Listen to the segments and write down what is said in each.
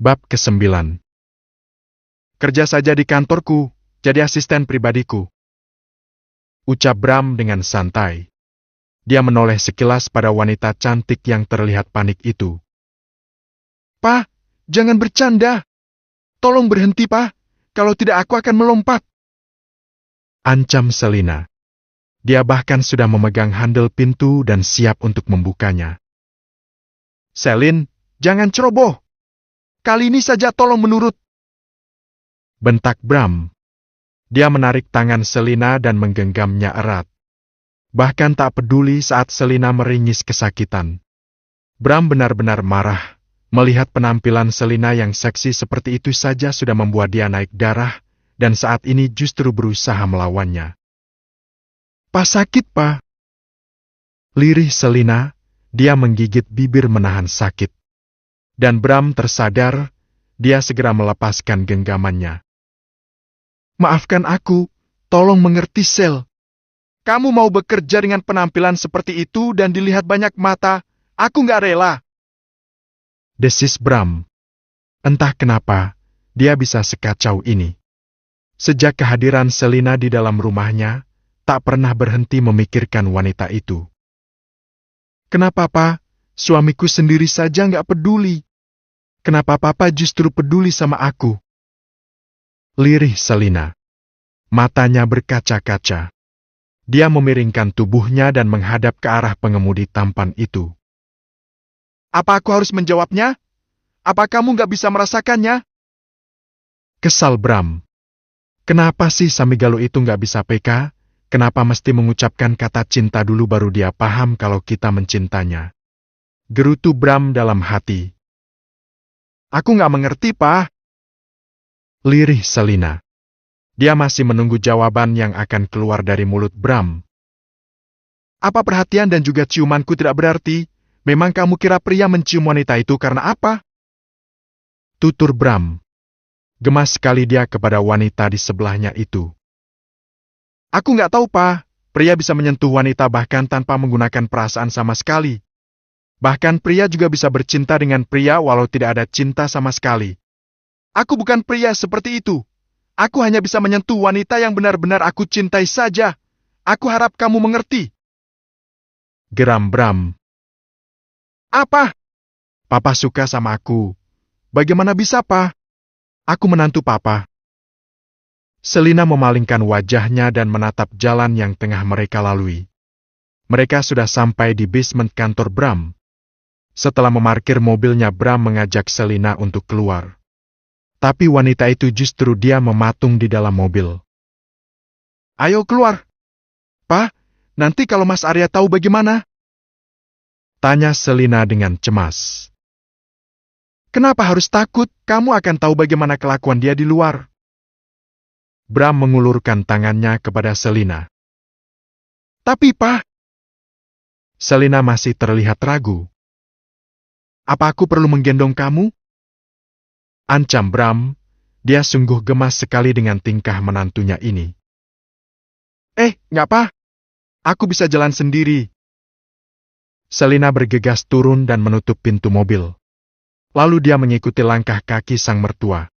Bab ke-9. Kerja saja di kantorku, jadi asisten pribadiku, ucap Bram dengan santai. Dia menoleh sekilas pada wanita cantik yang terlihat panik itu. "Pak, jangan bercanda. Tolong berhenti, Pak. Kalau tidak aku akan melompat," ancam Selina. Dia bahkan sudah memegang handle pintu dan siap untuk membukanya. "Selin, jangan ceroboh. Kali ini saja tolong menurut," bentak Bram. Dia menarik tangan Selina dan menggenggamnya erat. Bahkan tak peduli saat Selina meringis kesakitan. Bram benar-benar marah. Melihat penampilan Selina yang seksi seperti itu saja sudah membuat dia naik darah, dan saat ini justru berusaha melawannya. "Pak, sakit, Pak," lirih Selina. Dia menggigit bibir menahan sakit. Dan Bram tersadar, dia segera melepaskan genggamannya. "Maafkan aku, tolong mengerti, Sel. Kamu mau bekerja dengan penampilan seperti itu dan dilihat banyak mata, aku nggak rela," desis Bram. Entah kenapa, dia bisa sekacau ini. Sejak kehadiran Selina di dalam rumahnya, tak pernah berhenti memikirkan wanita itu. "Kenapa, Pak? Suamiku sendiri saja nggak peduli. Kenapa Papa justru peduli sama aku?" lirih Selina. Matanya berkaca-kaca. Dia memiringkan tubuhnya dan menghadap ke arah pengemudi tampan itu. "Apa aku harus menjawabnya? Apa kamu nggak bisa merasakannya?" kesal Bram. Kenapa sih Samigalo itu nggak bisa peka? Kenapa mesti mengucapkan kata cinta dulu baru dia paham kalau kita mencintanya? Gerutu Bram dalam hati. "Aku nggak mengerti, Pak," lirih Selina. Dia masih menunggu jawaban yang akan keluar dari mulut Bram. "Apa perhatian dan juga ciumanku tidak berarti? Memang kamu kira pria mencium wanita itu karena apa?" tutur Bram. Gemas sekali dia kepada wanita di sebelahnya itu. "Aku nggak tahu, Pak. Pria bisa menyentuh wanita bahkan tanpa menggunakan perasaan sama sekali. Bahkan pria juga bisa bercinta dengan pria walau tidak ada cinta sama sekali. Aku bukan pria seperti itu. Aku hanya bisa menyentuh wanita yang benar-benar aku cintai saja. Aku harap kamu mengerti," geram Bram. "Apa? Papa suka sama aku. Bagaimana bisa, Pak? Aku menantu Papa." Selina memalingkan wajahnya dan menatap jalan yang tengah mereka lalui. Mereka sudah sampai di basement kantor Bram. Setelah memarkir mobilnya, Bram mengajak Selina untuk keluar. Tapi wanita itu justru dia mematung di dalam mobil. "Ayo keluar." "Pak, nanti kalau Mas Arya tahu bagaimana?" tanya Selina dengan cemas. "Kenapa harus takut? Kamu akan tahu bagaimana kelakuan dia di luar." Bram mengulurkan tangannya kepada Selina. "Tapi, Pak," Selina masih terlihat ragu. "Apa aku perlu menggendong kamu?" ancam Bram. Dia sungguh gemas sekali dengan tingkah menantunya ini. Nggak, Pak. Aku bisa jalan sendiri." Selina bergegas turun dan menutup pintu mobil. Lalu dia mengikuti langkah kaki sang mertua.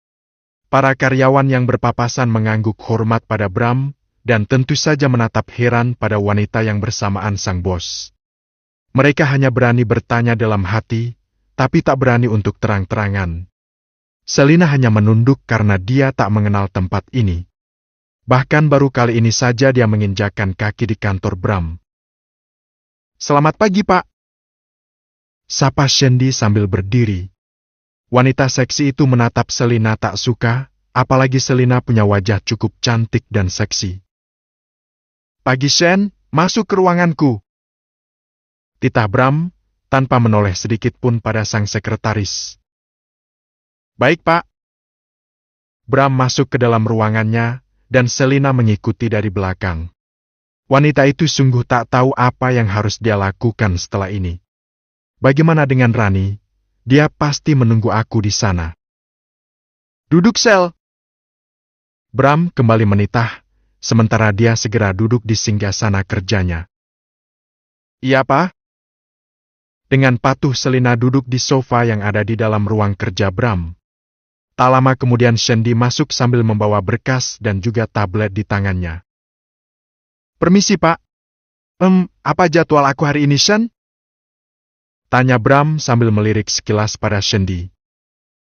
Para karyawan yang berpapasan mengangguk hormat pada Bram, dan tentu saja menatap heran pada wanita yang bersamaan sang bos. Mereka hanya berani bertanya dalam hati, tapi tak berani untuk terang-terangan. Selina hanya menunduk karena dia tak mengenal tempat ini. Bahkan baru kali ini saja dia menginjakkan kaki di kantor Bram. "Selamat pagi, Pak," sapa Shandy sambil berdiri. Wanita seksi itu menatap Selina tak suka, apalagi Selina punya wajah cukup cantik dan seksi. "Pagi, Shen, masuk ke ruanganku," titah Bram, tanpa menoleh sedikit pun pada sang sekretaris. "Baik, Pak." Bram masuk ke dalam ruangannya, dan Selina mengikuti dari belakang. Wanita itu sungguh tak tahu apa yang harus dia lakukan setelah ini. Bagaimana dengan Rani? Dia pasti menunggu aku di sana. "Duduk, Sel." Bram kembali menitah, sementara dia segera duduk di singgasana kerjanya. "Iya, Pak." Dengan patuh Selina duduk di sofa yang ada di dalam ruang kerja Bram. Tak lama kemudian Shandy masuk sambil membawa berkas dan juga tablet di tangannya. "Permisi, Pak. Apa jadwal aku hari ini, Shen?" tanya Bram sambil melirik sekilas pada Shandy.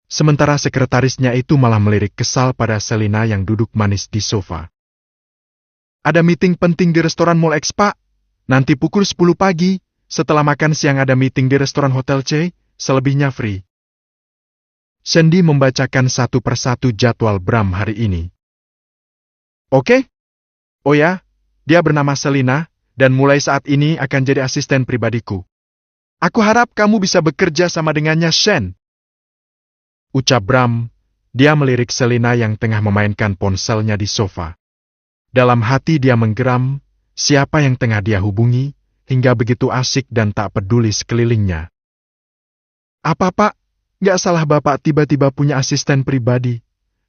Sementara sekretarisnya itu malah melirik kesal pada Selina yang duduk manis di sofa. "Ada meeting penting di restoran Mall X, Pak. Nanti pukul 10 pagi. Setelah makan siang ada meeting di restoran Hotel C, selebihnya free." Shandy membacakan satu persatu jadwal Bram hari ini. "Oke? Oh ya, dia bernama Selina, dan mulai saat ini akan jadi asisten pribadiku. Aku harap kamu bisa bekerja sama dengannya, Shen," ucap Bram. Dia melirik Selina yang tengah memainkan ponselnya di sofa. Dalam hati dia menggeram, siapa yang tengah dia hubungi, hingga begitu asik dan tak peduli sekelilingnya. "Apa, Pak? Nggak salah Bapak tiba-tiba punya asisten pribadi.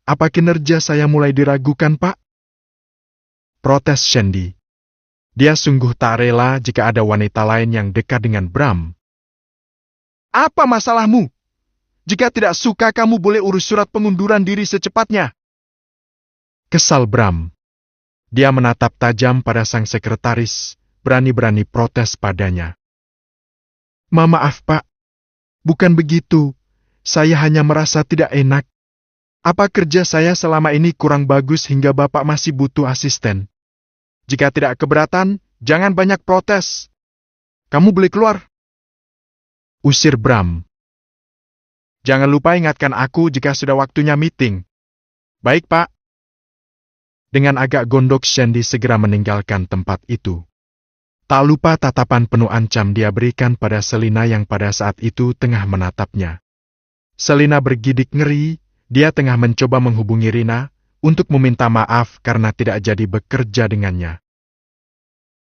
Apa kinerja saya mulai diragukan, Pak?" protes Shandy. Dia sungguh tak rela jika ada wanita lain yang dekat dengan Bram. "Apa masalahmu? Jika tidak suka kamu boleh urus surat pengunduran diri secepatnya." Kesal Bram. Dia menatap tajam pada sang sekretaris, berani-berani protes padanya. Maaf, Pak. Bukan begitu. Saya hanya merasa tidak enak. Apa kerja saya selama ini kurang bagus hingga Bapak masih butuh asisten? Jika tidak keberatan, jangan banyak protes. Kamu boleh keluar," usir Bram. "Jangan lupa ingatkan aku jika sudah waktunya meeting." "Baik, Pak." Dengan agak gondok Shandy segera meninggalkan tempat itu. Tak lupa tatapan penuh ancam dia berikan pada Selina yang pada saat itu tengah menatapnya. Selina bergidik ngeri, dia tengah mencoba menghubungi Rina untuk meminta maaf karena tidak jadi bekerja dengannya.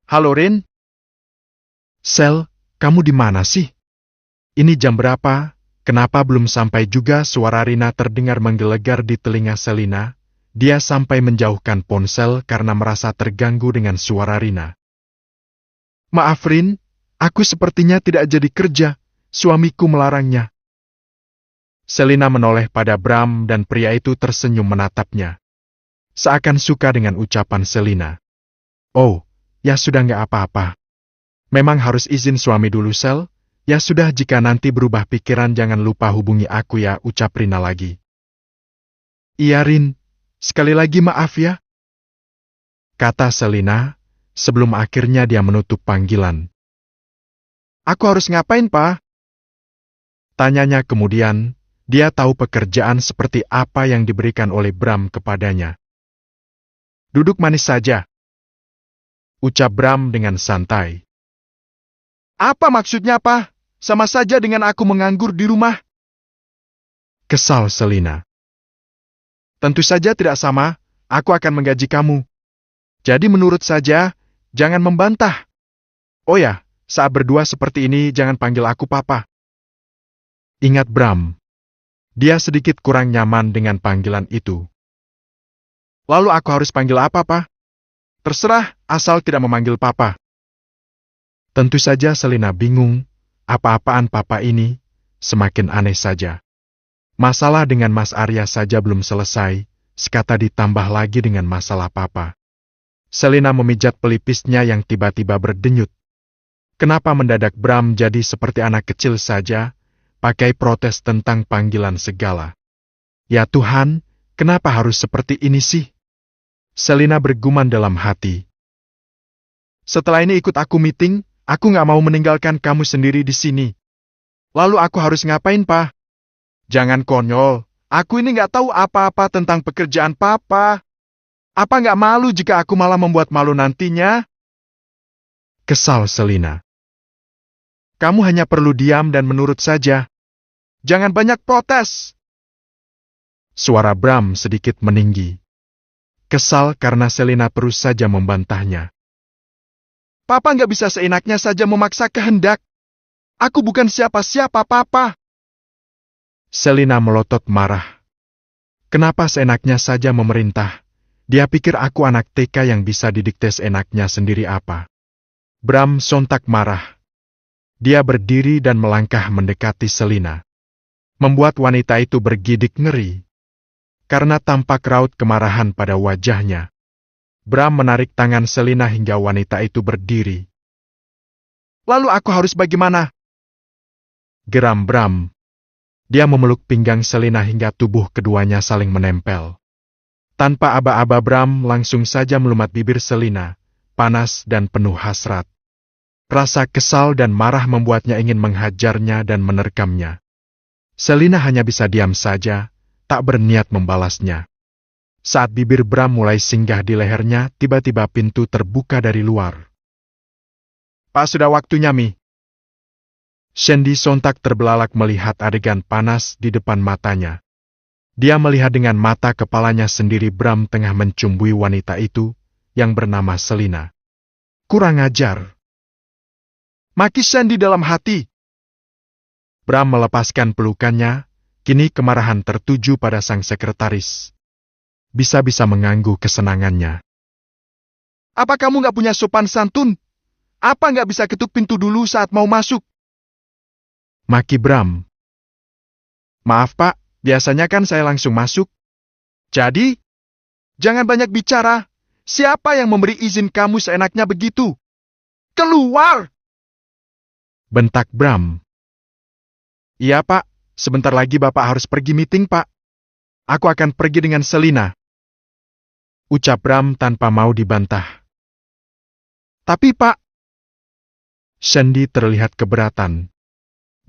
"Halo, Rin?" "Sel, kamu di mana sih? Ini jam berapa? Kenapa belum sampai juga?" Suara Rina terdengar menggelegar di telinga Selina. Dia sampai menjauhkan ponsel karena merasa terganggu dengan suara Rina. "Maaf, Rin, aku sepertinya tidak jadi kerja. Suamiku melarangnya." Selina menoleh pada Bram dan pria itu tersenyum menatapnya. Seakan suka dengan ucapan Selina. "Oh, ya sudah nggak apa-apa. Memang harus izin suami dulu, Sel. Ya sudah, jika nanti berubah pikiran jangan lupa hubungi aku ya," ucap Rina lagi. "Iya, Rin. Sekali lagi maaf ya," kata Selina, sebelum akhirnya dia menutup panggilan. "Aku harus ngapain, Pak?" tanyanya kemudian. Dia tahu pekerjaan seperti apa yang diberikan oleh Bram kepadanya. "Duduk manis saja," ucap Bram dengan santai. "Apa maksudnya, Pak? Sama saja dengan aku menganggur di rumah," kesal Selina. "Tentu saja tidak sama, aku akan menggaji kamu. Jadi menurut saja, jangan membantah. Oh ya, saat berdua seperti ini jangan panggil aku Papa." Ingat Bram. Dia sedikit kurang nyaman dengan panggilan itu. "Lalu aku harus panggil apa, Pak?" "Terserah, asal tidak memanggil Papa." Tentu saja Selina bingung, apa-apaan Papa ini, semakin aneh saja. Masalah dengan Mas Arya saja belum selesai, sekata ditambah lagi dengan masalah Papa. Selina memijat pelipisnya yang tiba-tiba berdenyut. Kenapa mendadak Bram jadi seperti anak kecil saja, pakai protes tentang panggilan segala? Ya Tuhan, kenapa harus seperti ini sih? Selina bergumam dalam hati. "Setelah ini ikut aku meeting, aku nggak mau meninggalkan kamu sendiri di sini. Lalu aku harus ngapain, Pak?" "Jangan konyol, aku ini nggak tahu apa-apa tentang pekerjaan Papa. Apa nggak malu jika aku malah membuat malu nantinya?" Kesal Selina. "Kamu hanya perlu diam dan menurut saja. Jangan banyak protes." Suara Bram sedikit meninggi. Kesal karena Selina terus saja membantahnya. "Papa nggak bisa seenaknya saja memaksa kehendak. Aku bukan siapa-siapa, Papa." Selina melotot marah. Kenapa seenaknya saja memerintah? Dia pikir aku anak TK yang bisa didikte seenaknya sendiri apa? Bram sontak marah. Dia berdiri dan melangkah mendekati Selina. Membuat wanita itu bergidik ngeri. karena tampak raut kemarahan pada wajahnya. Bram menarik tangan Selina hingga wanita itu berdiri. "Lalu aku harus bagaimana?" geram Bram. Dia memeluk pinggang Selina hingga tubuh keduanya saling menempel. Tanpa aba-aba Bram langsung saja melumat bibir Selina, panas dan penuh hasrat. Rasa kesal dan marah membuatnya ingin menghajarnya dan menerkamnya. Selina hanya bisa diam saja, tak berniat membalasnya. Saat bibir Bram mulai singgah di lehernya, tiba-tiba pintu terbuka dari luar. "Pak, sudah waktunya, Mi." Shandy sontak terbelalak melihat adegan panas di depan matanya. Dia melihat dengan mata kepalanya sendiri Bram tengah mencumbui wanita itu, yang bernama Selina. "Kurang ajar!" maki Shandy dalam hati. Bram melepaskan pelukannya, kini kemarahan tertuju pada sang sekretaris. Bisa-bisa mengganggu kesenangannya. "Apa kamu nggak punya sopan santun? Apa nggak bisa ketuk pintu dulu saat mau masuk?" maki Bram. "Maaf Pak, biasanya kan saya langsung masuk. Jadi, jangan banyak bicara. Siapa yang memberi izin kamu seenaknya begitu? Keluar!" bentak Bram. "Iya Pak, sebentar lagi Bapak harus pergi meeting Pak. Aku akan pergi dengan Selina," ucap Bram tanpa mau dibantah. "Tapi Pak..." Shandy terlihat keberatan.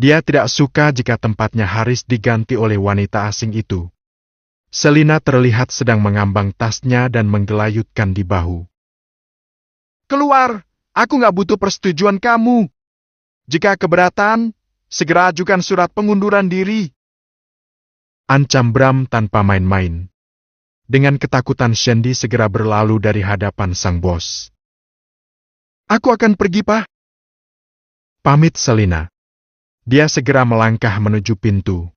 Dia tidak suka jika tempatnya Haris diganti oleh wanita asing itu. Selina terlihat sedang mengambang tasnya dan menggelayutkan di bahu. "Keluar! Aku nggak butuh persetujuan kamu. Jika keberatan, segera ajukan surat pengunduran diri," ancam Bram tanpa main-main. Dengan ketakutan Shandy segera berlalu dari hadapan sang bos. "Aku akan pergi, Pak," pamit Selina. Dia segera melangkah menuju pintu.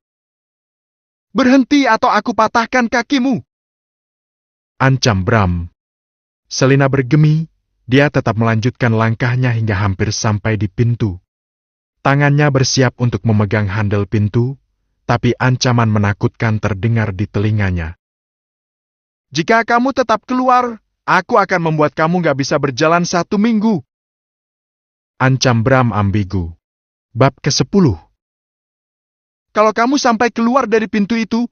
"Berhenti atau aku patahkan kakimu," ancam Bram. Selina bergemi, dia tetap melanjutkan langkahnya hingga hampir sampai di pintu. Tangannya bersiap untuk memegang handle pintu, tapi ancaman menakutkan terdengar di telinganya. "Jika kamu tetap keluar, aku akan membuat kamu nggak bisa berjalan 1 minggu," ancam Bram ambigu. Bab ke-10. "Kalau kamu sampai keluar dari pintu itu,